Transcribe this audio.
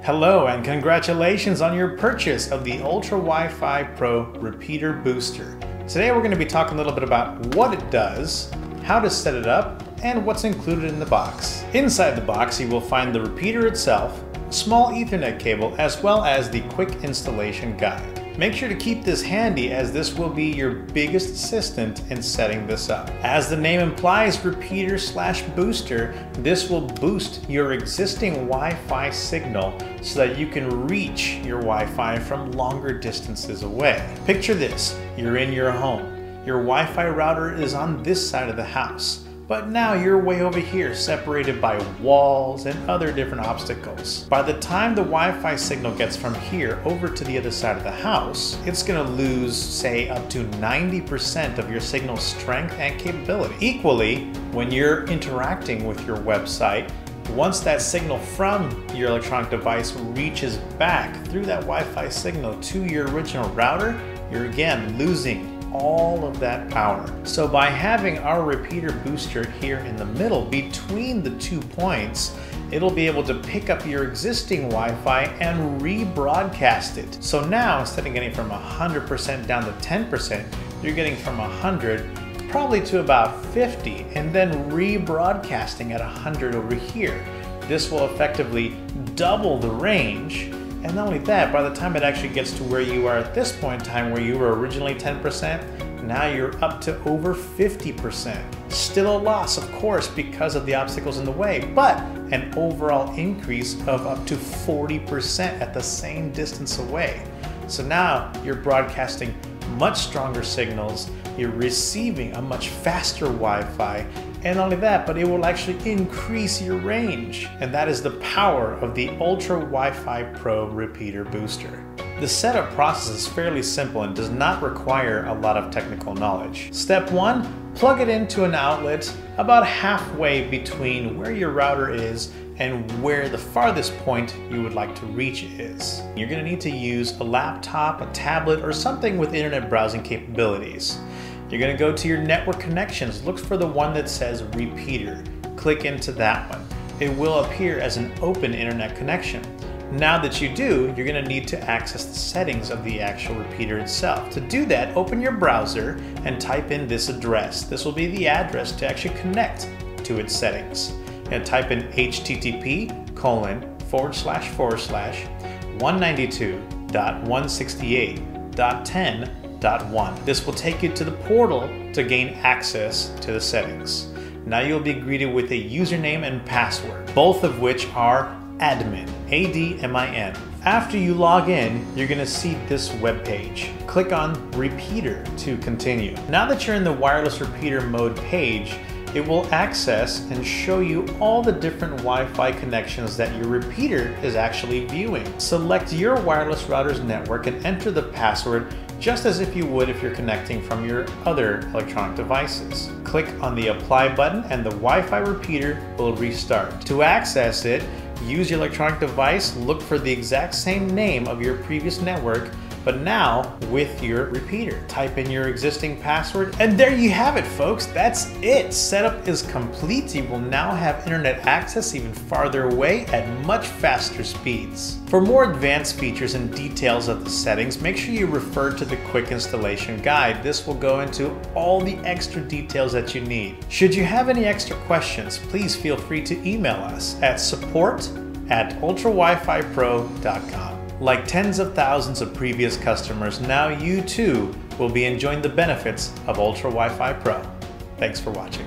Hello and congratulations on your purchase of the UltraWiFiPro repeater booster. Today we're going to be talking a little bit about what it does, how to set it up, and what's included in the box. Inside the box you will find the repeater itself, a small Ethernet cable, as well as the quick installation guide. Make sure to keep this handy as this will be your biggest assistant in setting this up. As the name implies, repeater/booster, this will boost your existing Wi-Fi signal so that you can reach your Wi-Fi from longer distances away. Picture this, you're in your home. Your Wi-Fi router is on this side of the house, but now you're way over here, separated by walls and other different obstacles. By the time the Wi-Fi signal gets from here over to the other side of the house, it's gonna lose, say, up to 90% of your signal strength and capability. Equally, when you're interacting with your website, once that signal from your electronic device reaches back through that Wi-Fi signal to your original router, you're again losing all of that power. So by having our repeater booster here in the middle between the 2 points, it'll be able to pick up your existing Wi-Fi and rebroadcast it. So now instead of getting from 100% down to 10%, you're getting from 100 probably to about 50 and then rebroadcasting at 100 over here. This will effectively double the range. And not only that, by the time it actually gets to where you are at this point in time, where you were originally 10%, now you're up to over 50%. Still a loss, of course, because of the obstacles in the way, but an overall increase of up to 40% at the same distance away. So now you're broadcasting much stronger signals, you're receiving a much faster Wi-Fi, and not only that, but it will actually increase your range. And that is the power of the UltraWiFiPro repeater booster. The setup process is fairly simple and does not require a lot of technical knowledge. Step 1, plug it into an outlet about halfway between where your router is and where the farthest point you would like to reach is. You're going to need to use a laptop, a tablet, or something with internet browsing capabilities. You're going to go to your network connections, look for the one that says repeater. Click into that one. It will appear as an open internet connection. Now that you do, you're going to need to access the settings of the actual repeater itself. To do that, open your browser and type in this address. This will be the address to actually connect to its settings. And type in http://192.168.10.1. This will take you to the portal to gain access to the settings. Now you'll be greeted with a username and password, both of which are admin, A-D-M-I-N. After you log in, you're going to see this web page. Click on repeater to continue. Now that you're in the wireless repeater mode page, it will access and show you all the different Wi-Fi connections that your repeater is actually viewing. Select your wireless router's network and enter the password just as if you would if you're connecting from your other electronic devices. Click on the apply button and the Wi-Fi repeater will restart. To access it, use your electronic device, look for the exact same name of your previous network, but now with your repeater. Type in your existing password, and there you have it, folks. That's it. Setup is complete. You will now have internet access even farther away at much faster speeds. For more advanced features and details of the settings, make sure you refer to the quick installation guide. This will go into all the extra details that you need. Should you have any extra questions, please feel free to email us at support@ultrawifipro.com. Like tens of thousands of previous customers, now you too will be enjoying the benefits of UltraWiFiPro. Thanks for watching.